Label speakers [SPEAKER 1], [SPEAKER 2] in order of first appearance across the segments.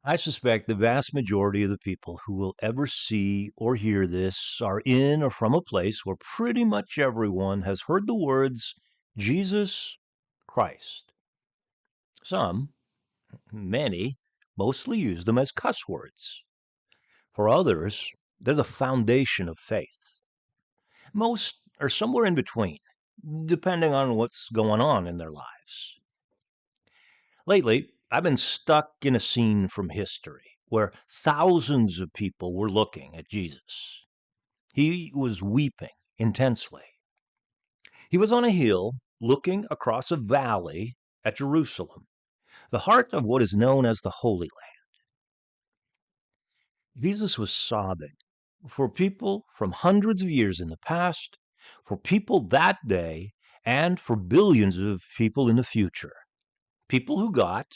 [SPEAKER 1] I suspect the vast majority of the people who will ever see or hear this are in or from a place where pretty much everyone has heard the words Jesus Christ. Some, many, mostly use them as cuss words. For others, they're the foundation of faith. Most are somewhere in between, depending on what's going on in their lives. Lately, I've been stuck in a scene from history where thousands of people were looking at Jesus. He was weeping intensely. He was on a hill looking across a valley at Jerusalem, the heart of what is known as the Holy Land. Jesus was sobbing for people from hundreds of years in the past, for people that day, and for billions of people in the future. People who got,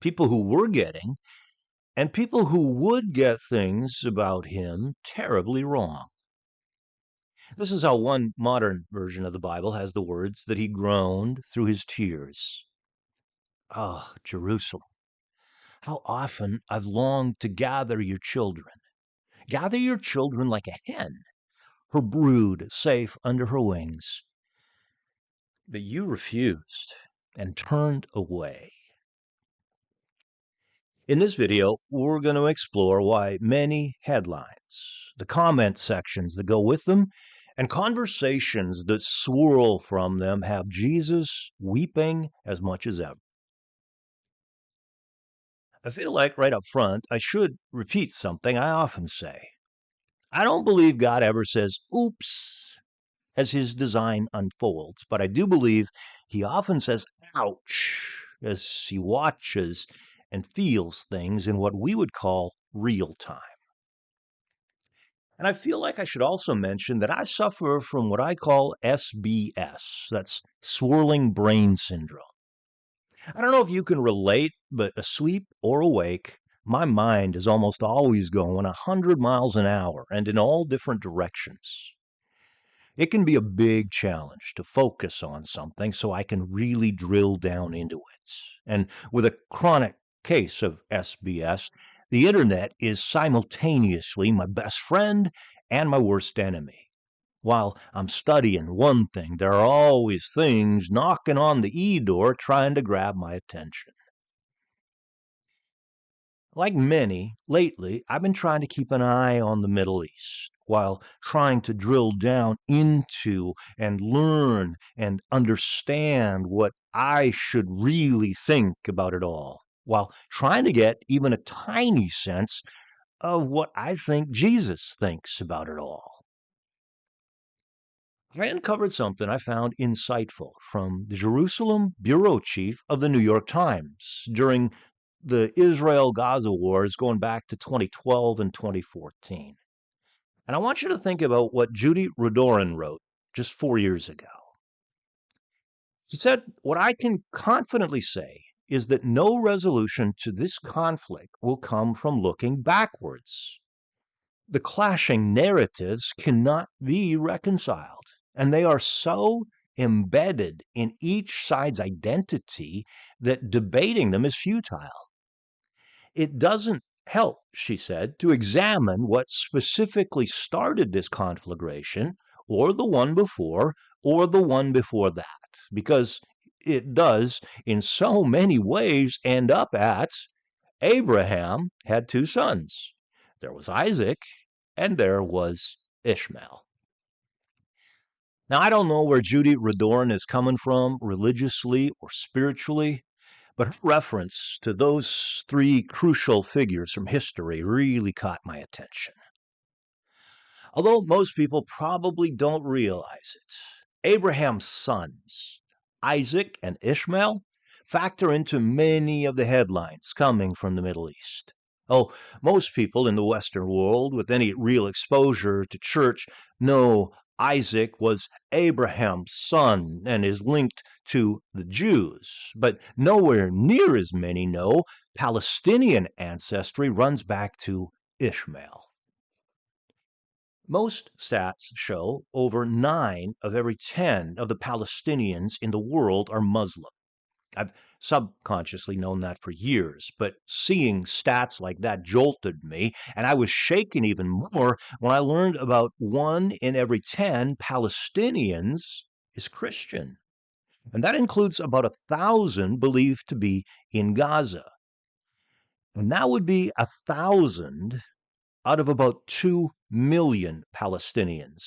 [SPEAKER 1] people who were getting, and people who would get things about him terribly wrong. This is how one modern version of the Bible has the words that he groaned through his tears. Ah, oh, Jerusalem, how often I've longed to gather your children. Gather your children like a hen, her brood safe under her wings. But you refused and turned away. In this video, we're going to explore why many headlines, the comment sections that go with them, and conversations that swirl from them have Jesus weeping as much as ever. I feel like right up front, I should repeat something I often say. I don't believe God ever says, oops, as his design unfolds, but I do believe he often says, ouch, as he watches and feels things in what we would call real time. And I feel like I should also mention that I suffer from what I call SBS, that's swirling brain syndrome. I don't know if you can relate, but asleep or awake, my mind is almost always going 100 miles an hour and in all different directions. It can be a big challenge to focus on something so I can really drill down into it. And with a chronic case of SBS, the internet is simultaneously my best friend and my worst enemy. While I'm studying one thing, there are always things knocking on the e-door trying to grab my attention. Like many, lately, I've been trying to keep an eye on the Middle East while trying to drill down into and learn and understand what I should really think about it all, while trying to get even a tiny sense of what I think Jesus thinks about it all. I uncovered something I found insightful from the Jerusalem bureau chief of the New York Times during the Israel-Gaza wars going back to 2012 and 2014. And I want you to think about what Judy Rodorin wrote just 4 years ago. She said, "What I can confidently say is that no resolution to this conflict will come from looking backwards. The clashing narratives cannot be reconciled, and they are so embedded in each side's identity that debating them is futile. It doesn't help," she said, "to examine what specifically started this conflagration, or the one before, or the one before that, because it does, in so many ways, end up at Abraham had two sons. There was Isaac, and there was Ishmael." Now, I don't know where Judy Rodorin is coming from religiously or spiritually, but her reference to those three crucial figures from history really caught my attention. Although most people probably don't realize it, Abraham's sons, Isaac and Ishmael, factor into many of the headlines coming from the Middle East. Oh, most people in the Western world with any real exposure to church know Isaac was Abraham's son and is linked to the Jews, but nowhere near as many know Palestinian ancestry runs back to Ishmael. Most stats show over 9 of every 10 of the Palestinians in the world are Muslim. I've subconsciously known that for years, but seeing stats like that jolted me, and I was shaken even more when I learned about 1 in every 10 Palestinians is Christian. And that includes about 1,000 believed to be in Gaza. And that would be 1,000 out of about 2 million Palestinians.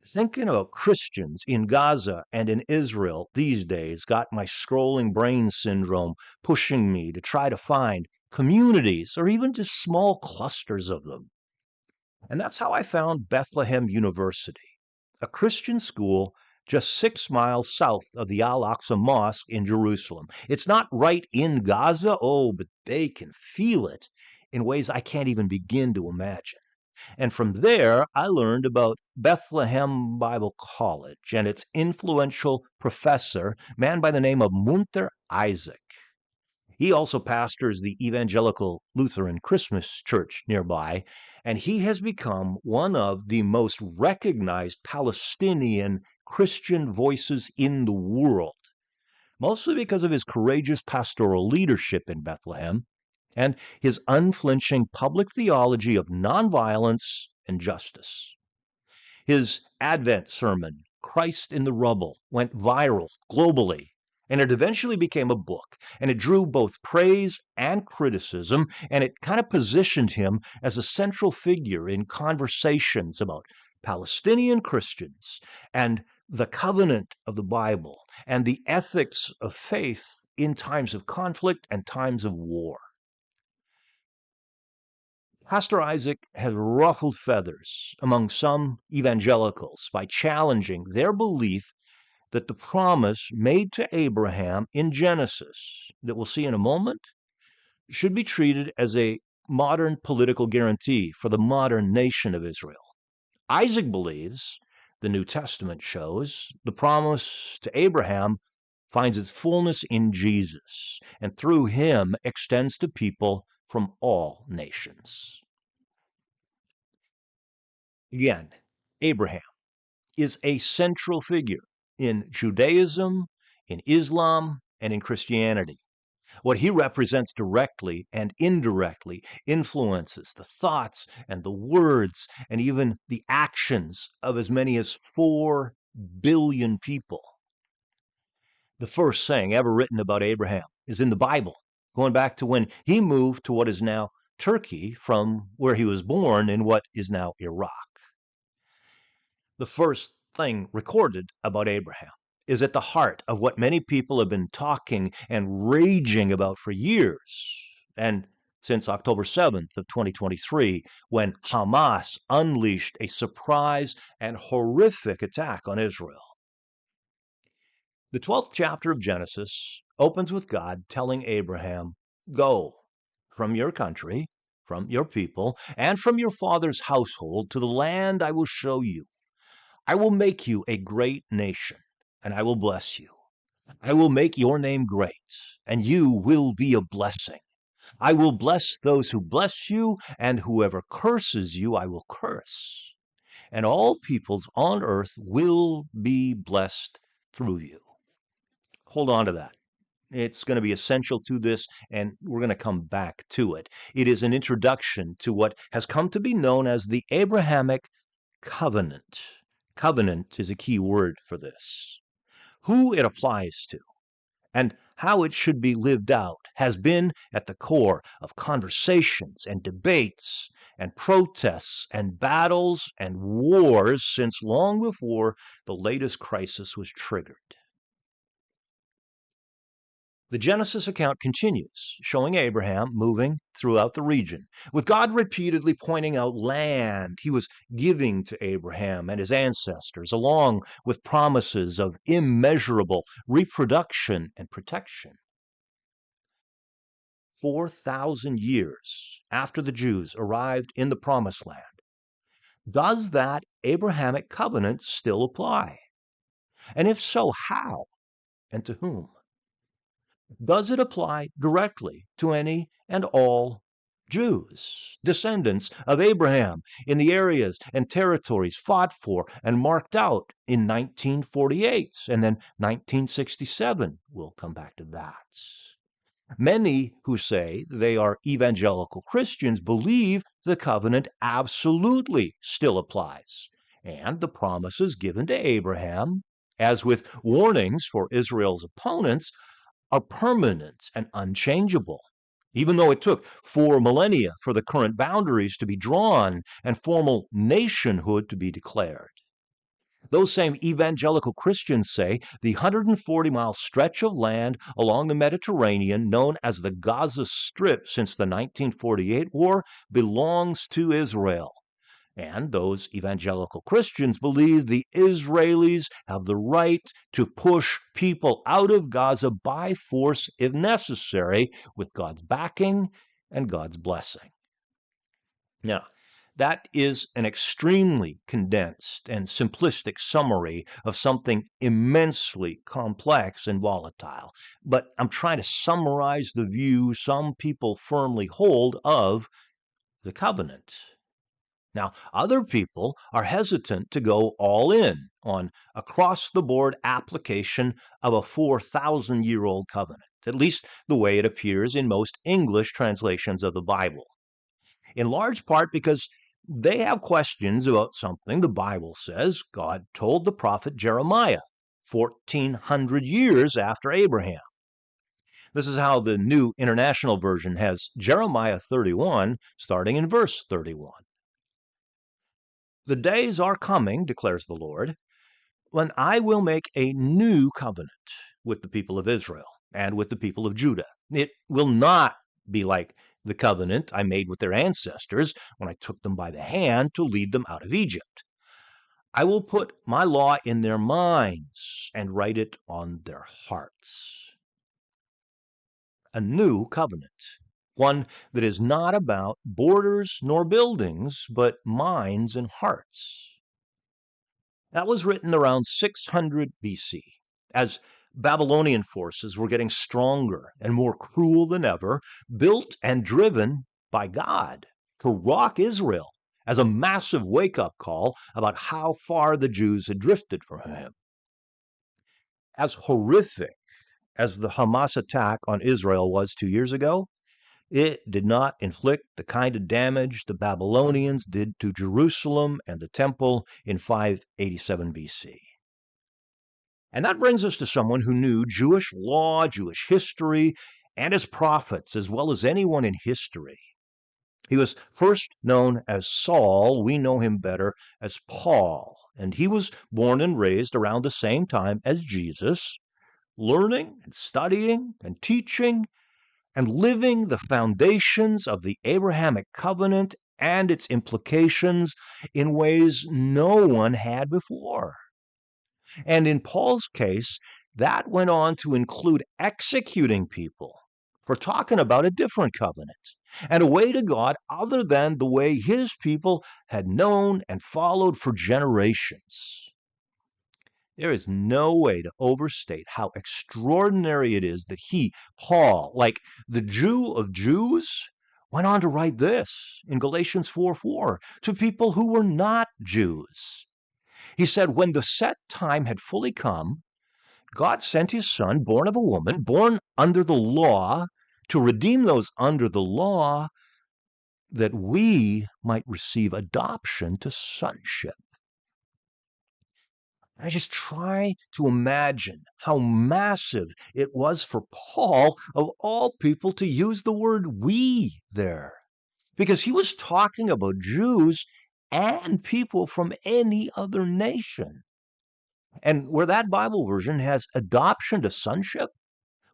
[SPEAKER 1] Thinking about Christians in Gaza and in Israel these days got my scrolling brain syndrome pushing me to try to find communities or even just small clusters of them. And that's how I found Bethlehem University, a Christian school just 6 miles south of the Al Aqsa Mosque in Jerusalem. It's not right in Gaza, oh, but they can feel it in ways I can't even begin to imagine. And from there, I learned about Bethlehem Bible College and its influential professor, a man by the name of Munter Isaac. He also pastors the Evangelical Lutheran Christmas Church nearby, and he has become one of the most recognized Palestinian Christian voices in the world, mostly because of his courageous pastoral leadership in Bethlehem and his unflinching public theology of nonviolence and justice. His Advent sermon, Christ in the Rubble, went viral globally, and it eventually became a book. And it drew both praise and criticism, and it kind of positioned him as a central figure in conversations about Palestinian Christians and the covenant of the Bible and the ethics of faith in times of conflict and times of war. Pastor Isaac has ruffled feathers among some evangelicals by challenging their belief that the promise made to Abraham in Genesis, that we'll see in a moment, should be treated as a modern political guarantee for the modern nation of Israel. Isaac believes, the New Testament shows, the promise to Abraham finds its fullness in Jesus, and through him extends to people from all nations. Again, Abraham is a central figure in Judaism, in Islam, and in Christianity. What he represents directly and indirectly influences the thoughts and the words and even the actions of as many as 4 billion people. The first saying ever written about Abraham is in the Bible, going back to when he moved to what is now Turkey from where he was born in what is now Iraq. The first thing recorded about Abraham is at the heart of what many people have been talking and raging about for years, and since October 7th of 2023, when Hamas unleashed a surprise and horrific attack on Israel. The 12th chapter of Genesis opens with God telling Abraham, "Go from your country, from your people, and from your father's household to the land I will show you. I will make you a great nation, and I will bless you. I will make your name great, and you will be a blessing. I will bless those who bless you, and whoever curses you, I will curse. And all peoples on earth will be blessed through you." Hold on to that. It's going to be essential to this, and we're going to come back to it. It is an introduction to what has come to be known as the Abrahamic covenant. Covenant is a key word for this. Who it applies to and how it should be lived out has been at the core of conversations and debates and protests and battles and wars since long before the latest crisis was triggered. The Genesis account continues, showing Abraham moving throughout the region, with God repeatedly pointing out land he was giving to Abraham and his ancestors, along with promises of immeasurable reproduction and protection. 4,000 years after the Jews arrived in the Promised Land, does that Abrahamic covenant still apply? And if so, how and to whom? Does it apply directly to any and all Jews, descendants of Abraham, in the areas and territories fought for and marked out in 1948 and then 1967. We'll come back to that. Many who say they are evangelical Christians believe the covenant absolutely still applies, and the promises given to Abraham, as with warnings for Israel's opponents, are permanent and unchangeable. Even though it took 4 millennia for the current boundaries to be drawn and formal nationhood to be declared. Those same evangelical Christians say the 140-mile stretch of land along the Mediterranean, known as the Gaza Strip since the 1948 war, belongs to Israel. And those evangelical Christians believe the Israelis have the right to push people out of Gaza by force if necessary, with God's backing and God's blessing. Now, that is an extremely condensed and simplistic summary of something immensely complex and volatile. But I'm trying to summarize the view some people firmly hold of the covenant. Now, other people are hesitant to go all in on across-the-board application of a 4,000-year-old covenant, at least the way it appears in most English translations of the Bible. In large part because they have questions about something the Bible says God told the prophet Jeremiah 1,400 years after Abraham. This is how the New International Version has Jeremiah 31, starting in verse 31. The days are coming, declares the Lord, when I will make a new covenant with the people of Israel and with the people of Judah. It will not be like the covenant I made with their ancestors when I took them by the hand to lead them out of Egypt. I will put my law in their minds and write it on their hearts. A new covenant, one that is not about borders nor buildings, but minds and hearts. That was written around 600 BC, as Babylonian forces were getting stronger and more cruel than ever, built and driven by God to rock Israel as a massive wake-up call about how far the Jews had drifted from him. As horrific as the Hamas attack on Israel was 2 years ago, it did not inflict the kind of damage the Babylonians did to Jerusalem and the temple in 587 BC. And that brings us to someone who knew Jewish law, Jewish history, and his prophets as well as anyone in history. He was first known as Saul. We know him better as Paul. And he was born and raised around the same time as Jesus, learning and studying and teaching and living the foundations of the Abrahamic covenant and its implications in ways no one had before. And in Paul's case, that went on to include executing people for talking about a different covenant and a way to God other than the way his people had known and followed for generations. There is no way to overstate how extraordinary it is that he, Paul, like the Jew of Jews, went on to write this in Galatians 4:4 to people who were not Jews. He said, when the set time had fully come, God sent his son, born of a woman, born under the law, to redeem those under the law, that we might receive adoption to sonship. I just try to imagine how massive it was for Paul, of all people, to use the word we there, because he was talking about Jews and people from any other nation. And where that Bible version has adoption to sonship,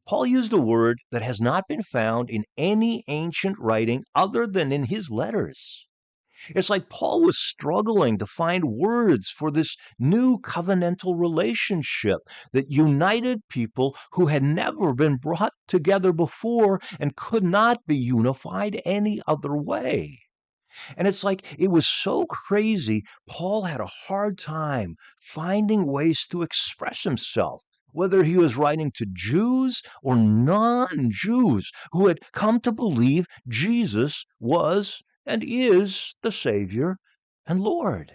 [SPEAKER 1] Paul used a word that has not been found in any ancient writing other than in his letters. It's like Paul was struggling to find words for this new covenantal relationship that united people who had never been brought together before and could not be unified any other way. And it's like it was so crazy, Paul had a hard time finding ways to express himself whether he was writing to Jews or non-Jews who had come to believe Jesus was and is the Savior and Lord.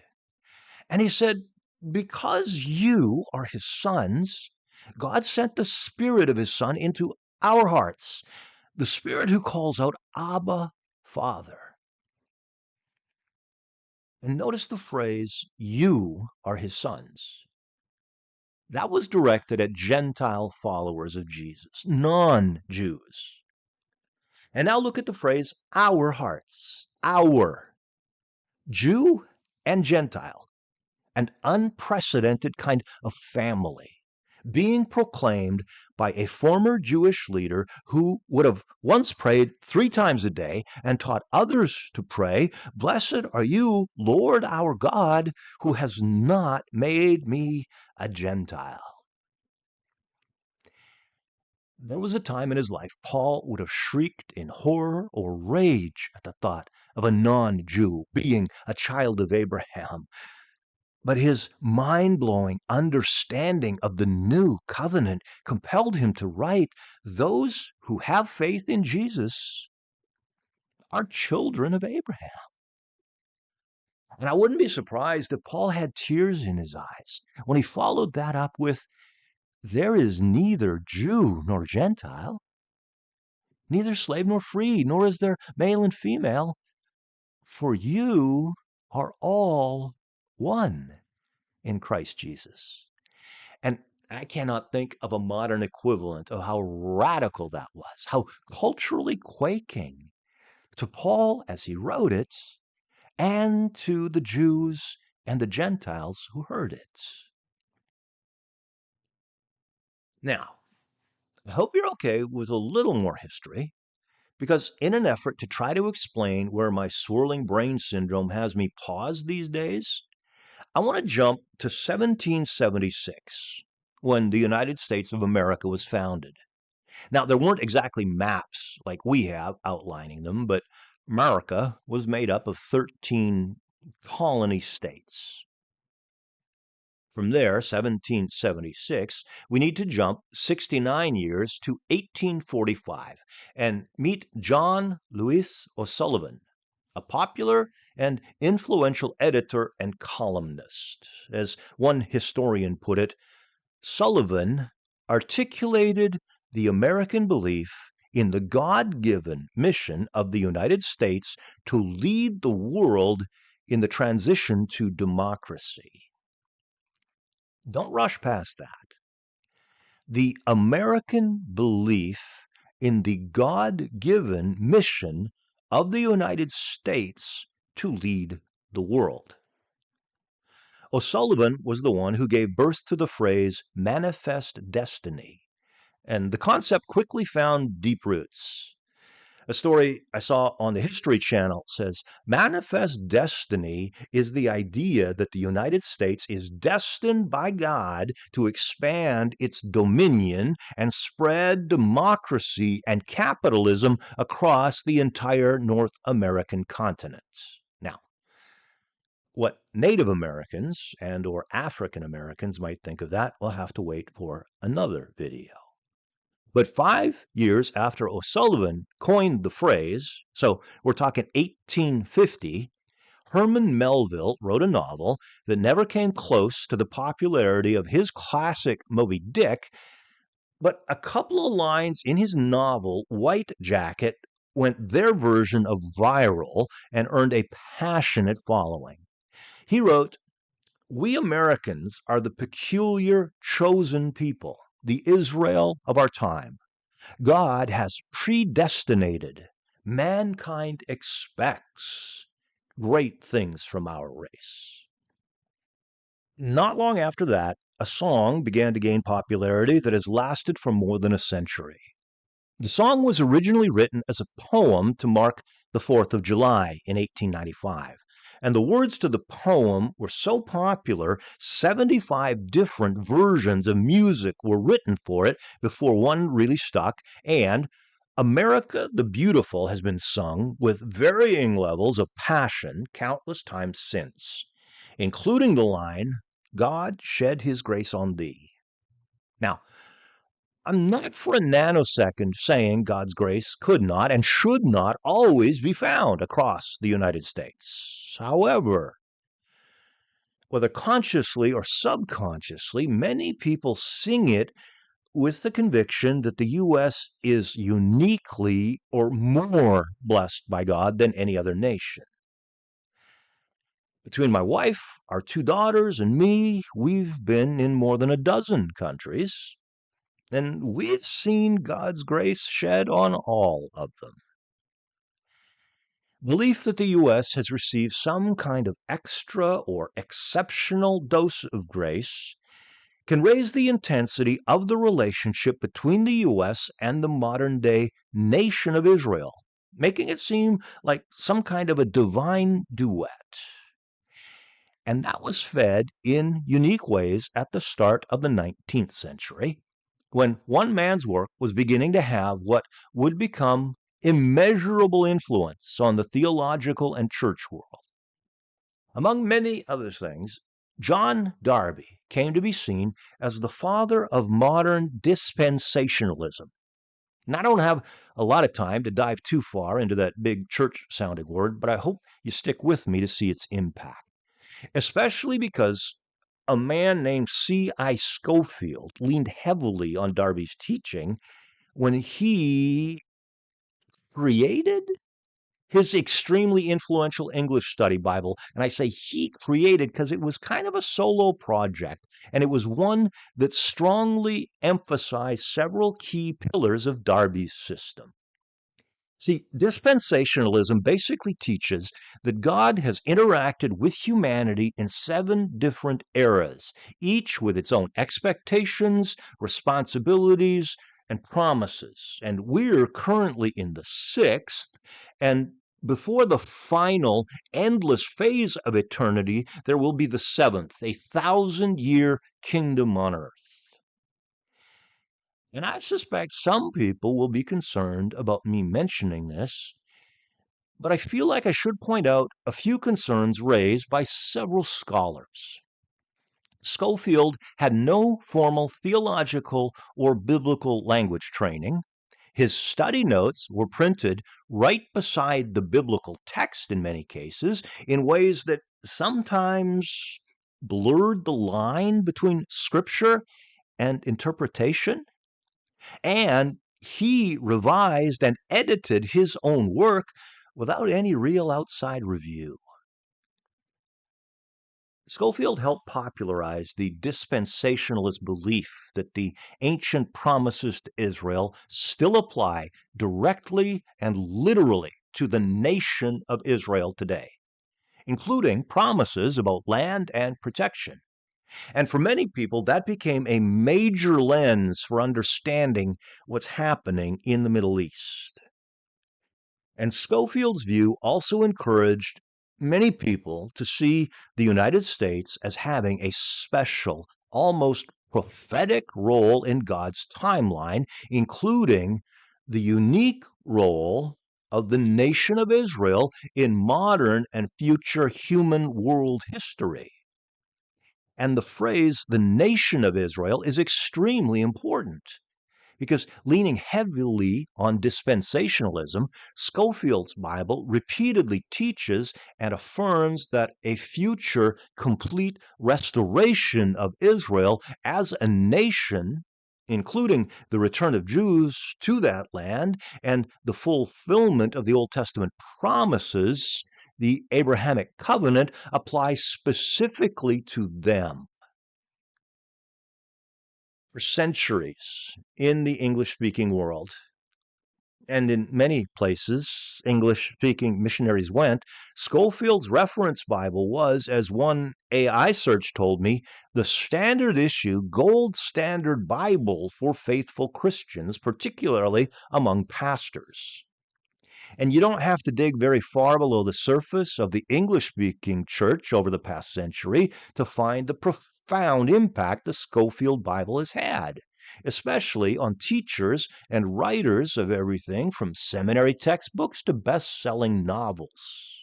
[SPEAKER 1] And he said, because you are his sons, God sent the Spirit of his Son into our hearts, the Spirit who calls out, Abba, Father. And notice the phrase, you are his sons. That was directed at Gentile followers of Jesus, non-Jews. And now look at the phrase, our hearts, our, Jew and Gentile, an unprecedented kind of family being proclaimed by a former Jewish leader who would have once prayed 3 times a day and taught others to pray, "Blessed are you, Lord our God, who has not made me a Gentile." There was a time in his life Paul would have shrieked in horror or rage at the thought of a non-Jew being a child of Abraham. But his mind-blowing understanding of the new covenant compelled him to write, those who have faith in Jesus are children of Abraham. And I wouldn't be surprised if Paul had tears in his eyes when he followed that up with, there is neither Jew nor Gentile, neither slave nor free, nor is there male and female, for you are all one in Christ Jesus. And I cannot think of a modern equivalent of how radical that was, how culturally quaking to Paul as he wrote it, and to the Jews and the Gentiles who heard it. Now, I hope you're okay with a little more history, because in an effort to try to explain where my swirling brain syndrome has me paused these days, I want to jump to 1776, when the United States of America was founded. Now, there weren't exactly maps like we have outlining them, but America was made up of 13 colony states. From there, 1776, we need to jump 69 years to 1845 and meet John Lewis O'Sullivan, a popular and influential editor and columnist. As one historian put it, Sullivan articulated the American belief in the God-given mission of the United States to lead the world in the transition to democracy. Don't rush past that. The American belief in the God-given mission of the United States to lead the world. O'Sullivan was the one who gave birth to the phrase manifest destiny, and the concept quickly found deep roots. A story I saw on the History Channel says, manifest destiny is the idea that the United States is destined by God to expand its dominion and spread democracy and capitalism across the entire North American continent. Now, what Native Americans and or African Americans might think of that, we'll have to wait for another video. But 5 years after O'Sullivan coined the phrase, so we're talking 1850, Herman Melville wrote a novel that never came close to the popularity of his classic Moby Dick, but a couple of lines in his novel, White Jacket, went their version of viral and earned a passionate following. He wrote, "We Americans are the peculiar chosen people, the Israel of our time. God has predestinated. Mankind expects great things from our race." Not long after that, a song began to gain popularity that has lasted for more than a century. The song was originally written as a poem to mark the 4th of July in 1895. And the words to the poem were so popular, 75 different versions of music were written for it before one really stuck. And America the Beautiful has been sung with varying levels of passion countless times since, including the line, "God shed his grace on thee." Now, I'm not for a nanosecond saying God's grace could not and should not always be found across the United States. However, whether consciously or subconsciously, many people sing it with the conviction that the U.S. is uniquely or more blessed by God than any other nation. Between my wife, our two daughters, and me, we've been in more than a dozen countries, and we've seen God's grace shed on all of them. Belief that the U.S. has received some kind of extra or exceptional dose of grace can raise the intensity of the relationship between the U.S. and the modern day nation of Israel, making it seem like some kind of a divine duet. And that was fed in unique ways at the start of the 19th century, when one man's work was beginning to have what would become immeasurable influence on the theological and church world. Among many other things, John Darby came to be seen as the father of modern dispensationalism. And I don't have a lot of time to dive too far into that big church-sounding word, but I hope you stick with me to see its impact, especially because a man named C.I. Scofield leaned heavily on Darby's teaching when he created his extremely influential English study Bible. And I say he created because it was kind of a solo project, and it was one that strongly emphasized several key pillars of Darby's system. See, dispensationalism basically teaches that God has interacted with humanity in 7 different eras, each with its own expectations, responsibilities, and promises. And we're currently in the 6th, and before the final, endless phase of eternity, there will be the 7th, a 1,000-year kingdom on earth. And I suspect some people will be concerned about me mentioning this, but I feel like I should point out a few concerns raised by several scholars. Scofield had no formal theological or biblical language training. His study notes were printed right beside the biblical text in many cases, in ways that sometimes blurred the line between scripture and interpretation. And he revised and edited his own work without any real outside review. Scofield helped popularize the dispensationalist belief that the ancient promises to Israel still apply directly and literally to the nation of Israel today, including promises about land and protection. And for many people, that became a major lens for understanding what's happening in the Middle East. And Schofield's view also encouraged many people to see the United States as having a special, almost prophetic role in God's timeline, including the unique role of the nation of Israel in modern and future human world history. And the phrase, the nation of Israel, is extremely important because leaning heavily on dispensationalism, Schofield's Bible repeatedly teaches and affirms that a future complete restoration of Israel as a nation, including the return of Jews to that land and the fulfillment of the Old Testament promises, the Abrahamic covenant, applies specifically to them. For centuries in the English-speaking world, and in many places English-speaking missionaries went, Schofield's reference Bible was, as one AI search told me, the standard issue, gold standard Bible for faithful Christians, particularly among pastors. And you don't have to dig very far below the surface of the English-speaking church over the past century to find the profound impact the Scofield Bible has had, especially on teachers and writers of everything from seminary textbooks to best-selling novels.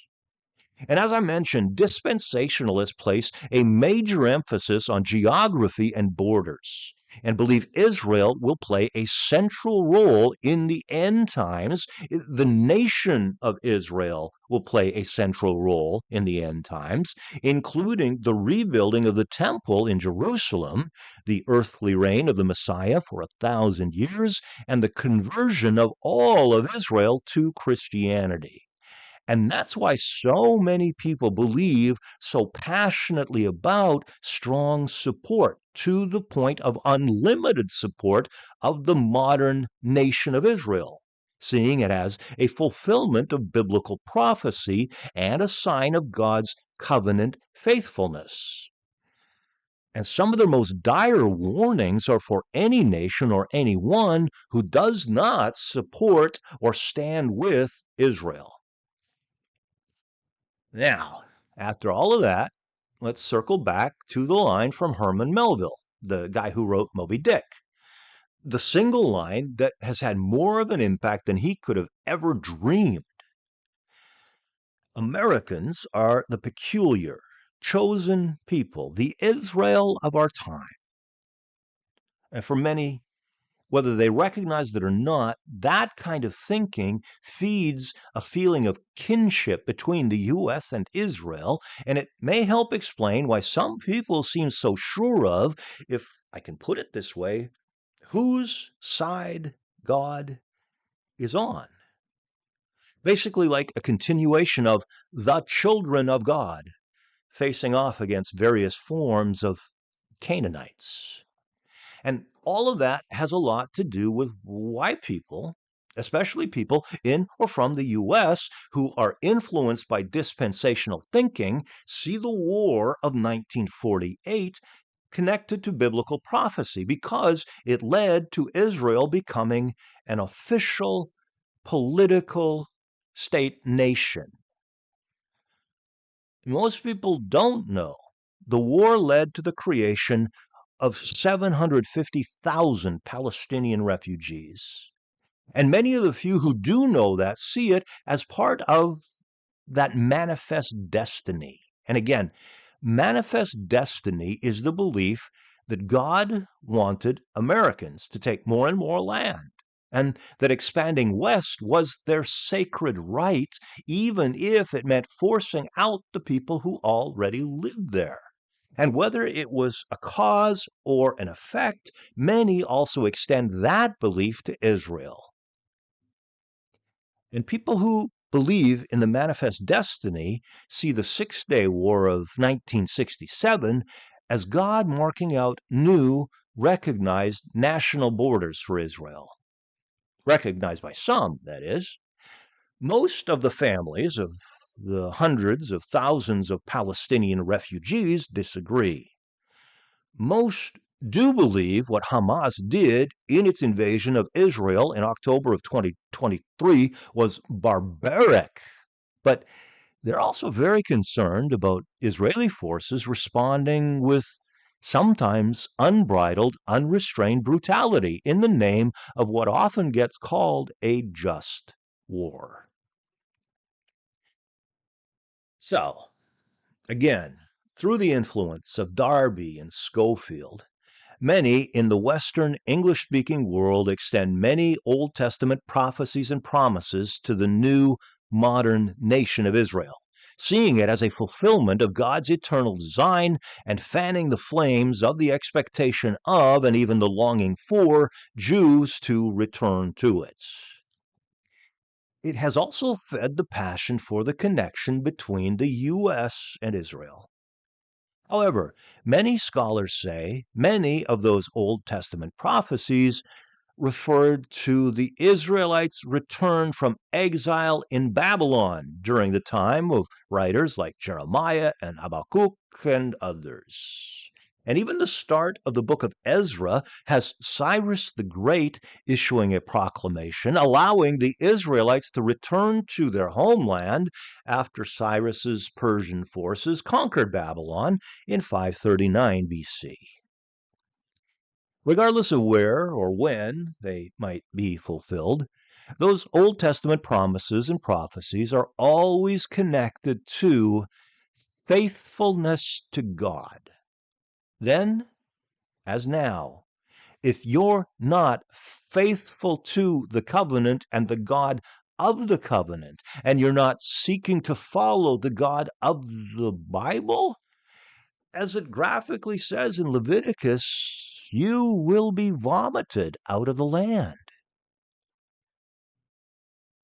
[SPEAKER 1] And as I mentioned, dispensationalists place a major emphasis on geography and borders. and believe Israel will play a central role in the end times. The nation of Israel will play a central role in the end times, including the rebuilding of the temple in Jerusalem, the earthly reign of the Messiah for 1,000 years, and the conversion of all of Israel to Christianity. And that's why so many people believe so passionately about strong support, to the point of unlimited support of the modern nation of Israel, seeing it as a fulfillment of biblical prophecy and a sign of God's covenant faithfulness. And some of the most dire warnings are for any nation or anyone who does not support or stand with Israel. Now, after all of that, let's circle back to the line from Herman Melville, the guy who wrote Moby Dick. The single line that has had more of an impact than he could have ever dreamed. Americans are the peculiar, chosen people, the Israel of our time. And for many, whether they recognize it or not, that kind of thinking feeds a feeling of kinship between the U.S. and Israel, and it may help explain why some people seem so sure of, if I can put it this way, whose side God is on. Basically, like a continuation of the children of God facing off against various forms of Canaanites. And all of that has a lot to do with why people, especially people in or from the U.S., who are influenced by dispensational thinking, see the War of 1948 connected to biblical prophecy, because it led to Israel becoming an official political state nation. Most people don't know the war led to the creation of 750,000 Palestinian refugees. And many of the few who do know that see it as part of that manifest destiny. And again, manifest destiny is the belief that God wanted Americans to take more and more land, and that expanding west was their sacred right, even if it meant forcing out the people who already lived there. And whether it was a cause or an effect, many also extend that belief to Israel. And people who believe in the manifest destiny see the Six-Day War of 1967 as God marking out new, recognized national borders for Israel. Recognized by some, that is. Most of the families of the hundreds of thousands of Palestinian refugees disagree. Most do believe what Hamas did in its invasion of Israel in October of 2023 was barbaric. But they're also very concerned about Israeli forces responding with sometimes unbridled, unrestrained brutality in the name of what often gets called a just war. So, again, through the influence of Darby and Schofield, many in the Western English-speaking world extend many Old Testament prophecies and promises to the new modern nation of Israel, seeing it as a fulfillment of God's eternal design and fanning the flames of the expectation of, and even the longing for, Jews to return to it. It has also fed the passion for the connection between the U.S. and Israel. However, many scholars say many of those Old Testament prophecies referred to the Israelites' return from exile in Babylon during the time of writers like Jeremiah and Habakkuk and others. And even the start of the book of Ezra has Cyrus the Great issuing a proclamation allowing the Israelites to return to their homeland after Cyrus's Persian forces conquered Babylon in 539 BC. Regardless of where or when they might be fulfilled, those Old Testament promises and prophecies are always connected to faithfulness to God. Then, as now, if you're not faithful to the covenant and the God of the covenant, and you're not seeking to follow the God of the Bible, as it graphically says in Leviticus, you will be vomited out of the land.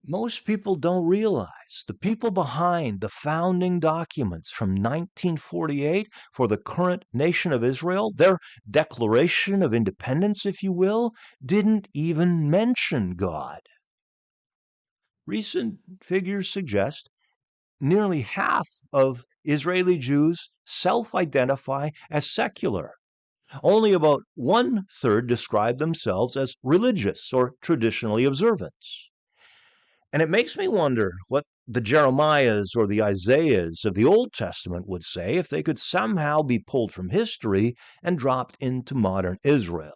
[SPEAKER 1] Most people don't realize the people behind the founding documents from 1948 for the current nation of Israel, their Declaration of Independence, if you will, didn't even mention God. Recent figures suggest nearly half of Israeli Jews self-identify as secular. Only about 1/3 describe themselves as religious or traditionally observant. And it makes me wonder what the Jeremiahs or the Isaiahs of the Old Testament would say if they could somehow be pulled from history and dropped into modern Israel.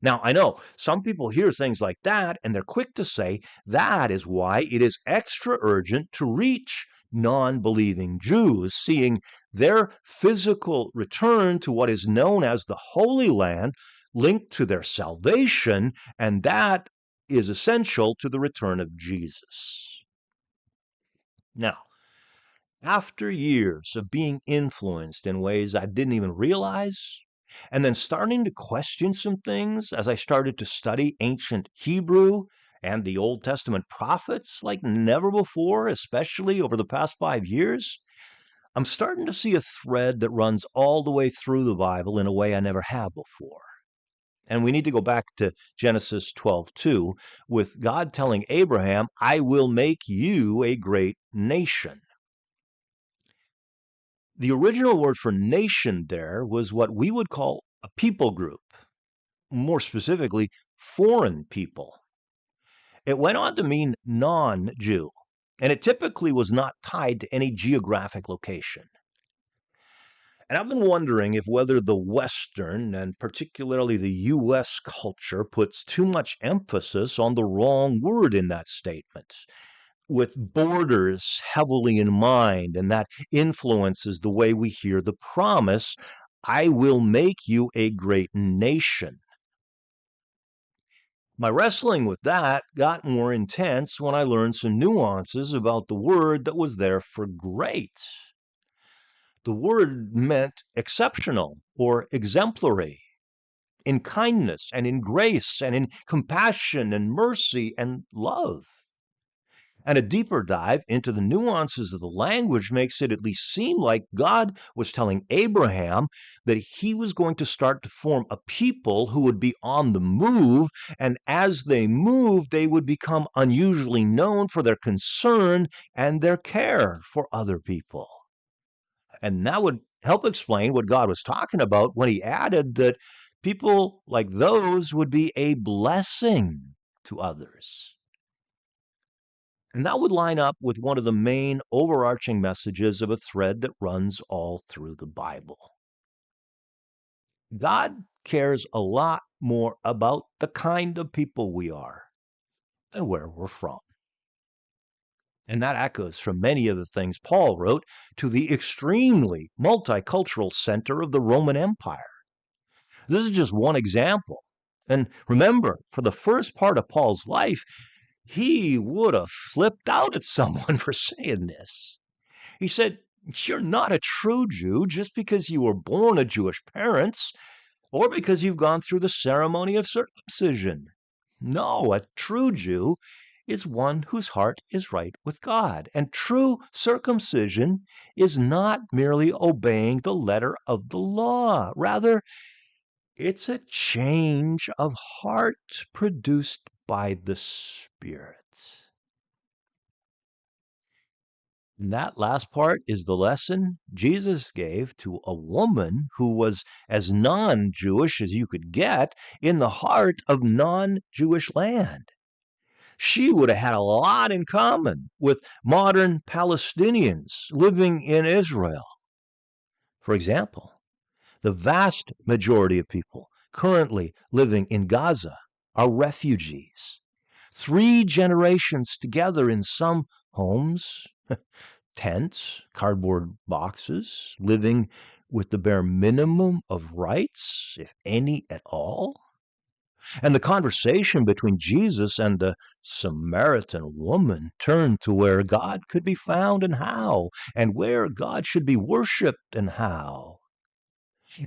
[SPEAKER 1] Now, I know some people hear things like that and they're quick to say that is why it is extra urgent to reach non-believing Jews, seeing their physical return to what is known as the Holy Land linked to their salvation, and that is essential to the return of Jesus. Now, after years of being influenced in ways I didn't even realize, and then starting to question some things as I started to study ancient Hebrew and the Old Testament prophets like never before, especially over the past 5 years, I'm starting to see a thread that runs all the way through the Bible in a way I never have before. And we need to go back to Genesis 12:2, with God telling Abraham, I will make you a great nation. The original word for nation there was what we would call a people group, more specifically, foreign people. It went on to mean non-Jew, and it typically was not tied to any geographic location. And I've been wondering if whether the Western, and particularly the U.S. culture, puts too much emphasis on the wrong word in that statement, with borders heavily in mind, and that influences the way we hear the promise, I will make you a great nation. My wrestling with that got more intense when I learned some nuances about the word that was there for great. The word meant exceptional or exemplary, in kindness and in grace and in compassion and mercy and love. And a deeper dive into the nuances of the language makes it at least seem like God was telling Abraham that he was going to start to form a people who would be on the move, and as they moved, they would become unusually known for their concern and their care for other people. And that would help explain what God was talking about when he added that people like those would be a blessing to others. And that would line up with one of the main overarching messages of a thread that runs all through the Bible. God cares a lot more about the kind of people we are than where we're from. And that echoes from many of the things Paul wrote to the extremely multicultural center of the Roman Empire. This is just one example. And remember, for the first part of Paul's life, he would have flipped out at someone for saying this. He said, you're not a true Jew just because you were born of Jewish parents or because you've gone through the ceremony of circumcision. No, a true Jew is one whose heart is right with God. And true circumcision is not merely obeying the letter of the law. Rather, it's a change of heart produced by the Spirit. And that last part is the lesson Jesus gave to a woman who was as non-Jewish as you could get in the heart of non-Jewish land. She would have had a lot in common with modern Palestinians living in Israel. For example, the vast majority of people currently living in Gaza are refugees. 3 generations together in some homes, tents, cardboard boxes, living with the bare minimum of rights, if any at all. And the conversation between Jesus and the Samaritan woman turned to where God could be found and how, and where God should be worshiped and how.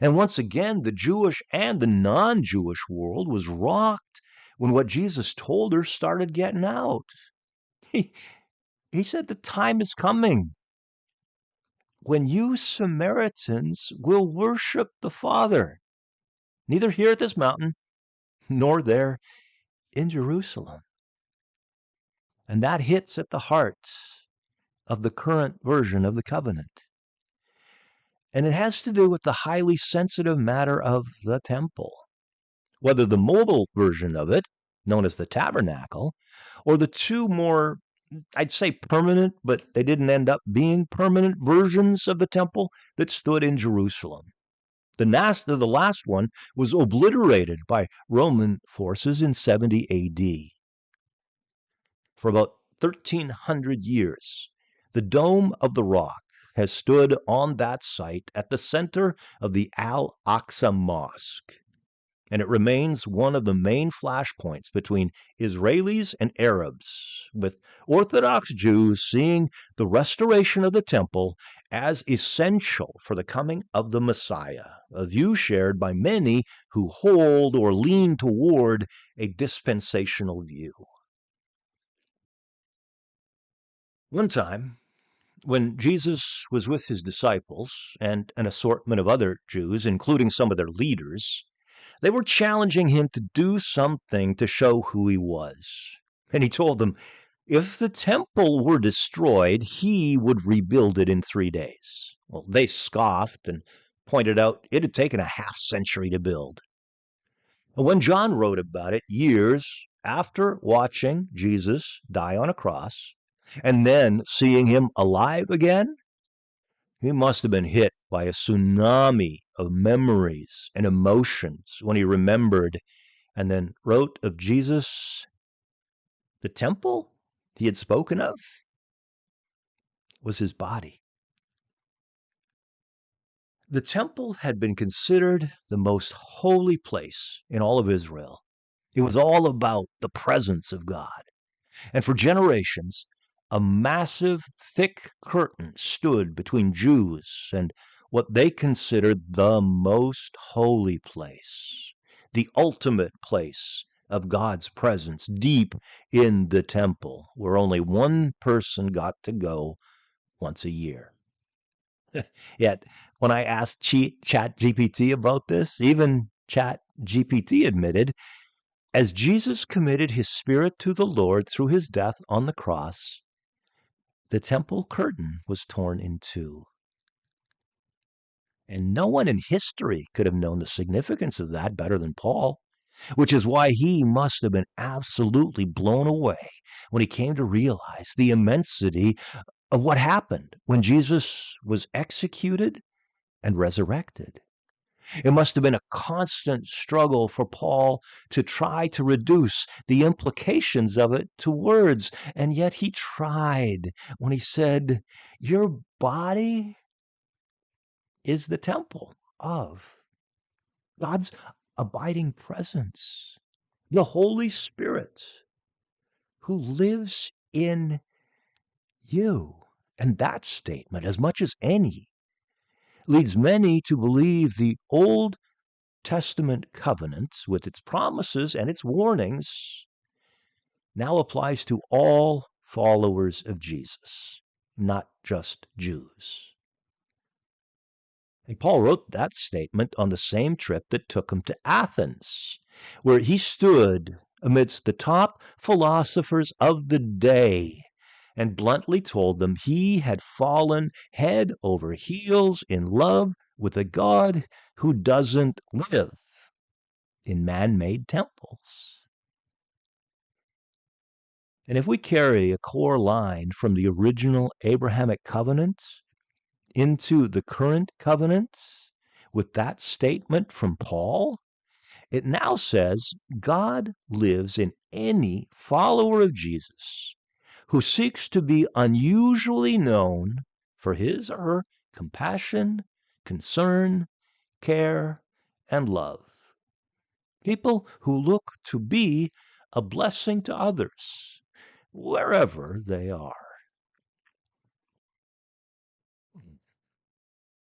[SPEAKER 1] And once again, the Jewish and the non Jewish world was rocked when what Jesus told her started getting out. He, he said, "The time is coming when you Samaritans will worship the Father, neither here at this mountain nor there in Jerusalem." And that hits at the heart of the current version of the covenant. And it has to do with the highly sensitive matter of the temple. Whether the mobile version of it, known as the tabernacle, or the two more, I'd say permanent, but they didn't end up being permanent versions of the temple that stood in Jerusalem. The last one was obliterated by Roman forces in 70 AD. For about 1,300 years, the Dome of the Rock has stood on that site at the center of the Al-Aqsa Mosque, and it remains one of the main flashpoints between Israelis and Arabs, with Orthodox Jews seeing the restoration of the temple as essential for the coming of the Messiah, a view shared by many who hold or lean toward a dispensational view. One time, when Jesus was with his disciples and an assortment of other Jews, including some of their leaders, they were challenging him to do something to show who he was. And he told them, if the temple were destroyed, he would rebuild it in 3 days. Well, they scoffed and pointed out it had taken a half-century to build. When John wrote about it years after watching Jesus die on a cross and then seeing him alive again, he must have been hit by a tsunami of memories and emotions when he remembered and then wrote of Jesus, the temple he had spoken of was his body. The temple had been considered the most holy place in all of Israel. It was all about the presence of God. And for generations, a massive, thick curtain stood between Jews and what they considered the most holy place, the ultimate place of God's presence, deep in the temple, where only one person got to go once a year. Yet, when I asked ChatGPT about this, even ChatGPT admitted, as Jesus committed his spirit to the Lord through his death on the cross, the temple curtain was torn in two. And no one in history could have known the significance of that better than Paul, which is why he must have been absolutely blown away when he came to realize the immensity of what happened when Jesus was executed and resurrected. It must have been a constant struggle for Paul to try to reduce the implications of it to words, and yet he tried when he said, "Your body is the temple of God's abiding presence, the Holy Spirit who lives in you." And that statement, as much as any, leads many to believe the Old Testament covenant, with its promises and its warnings, now applies to all followers of Jesus, not just Jews. And Paul wrote that statement on the same trip that took him to Athens, where he stood amidst the top philosophers of the day and bluntly told them he had fallen head over heels in love with a God who doesn't live in man-made temples. And if we carry a core line from the original Abrahamic covenant into the current covenant with that statement from Paul, it now says God lives in any follower of Jesus who seeks to be unusually known for his or her compassion, concern, care, and love. people who look to be a blessing to others, wherever they are.